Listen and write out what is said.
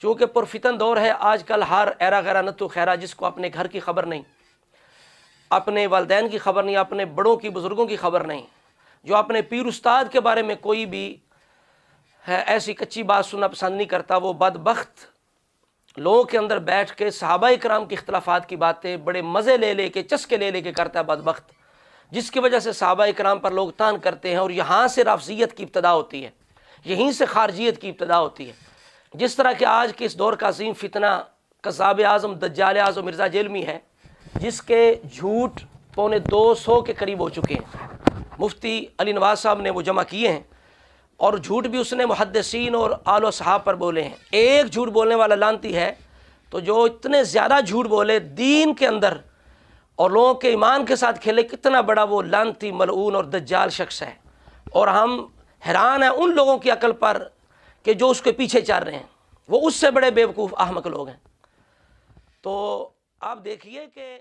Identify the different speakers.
Speaker 1: چونکہ پرفتن دور ہے آج کل، ہر ایرا غیرہ نتو خیرہ، جس کو اپنے گھر کی خبر نہیں، اپنے والدین کی خبر نہیں، اپنے بڑوں کی بزرگوں کی خبر نہیں، جو اپنے پیر استاد کے بارے میں کوئی بھی ہے ایسی کچی بات سننا پسند نہیں کرتا، وہ بدبخت لوگوں کے اندر بیٹھ کے صحابہ کرام کے اختلافات کی باتیں بڑے مزے لے لے کے، چسکے لے لے کے کرتا ہے بدبخت، جس کی وجہ سے صحابہ کرام پر لوگ تان کرتے ہیں، اور یہاں سے رافضیت کی ابتدا ہوتی ہے، یہیں سے خارجیت کی ابتدا ہوتی ہے۔ جس طرح کہ آج کے اس دور کا عظیم فتنہ کذاب اعظم دجال اعظم مرزا جیلمی ہے، جس کے جھوٹ 250 کے قریب ہو چکے ہیں، مفتی علی نواز صاحب نے وہ جمع کیے ہیں، اور جھوٹ بھی اس نے محدثین اور آل و صحاب پر بولے ہیں۔ ایک جھوٹ بولنے والا لعنتی ہے، تو جو اتنے زیادہ جھوٹ بولے دین کے اندر اور لوگوں کے ایمان کے ساتھ کھیلے، کتنا بڑا وہ لعنتی ملعون اور دجال شخص ہے، اور ہم حیران ہیں ان لوگوں کی عقل پر کہ جو اس کے پیچھے چل رہے ہیں، وہ اس سے بڑے بیوقوف احمق لوگ ہیں۔ تو آپ دیکھیے کہ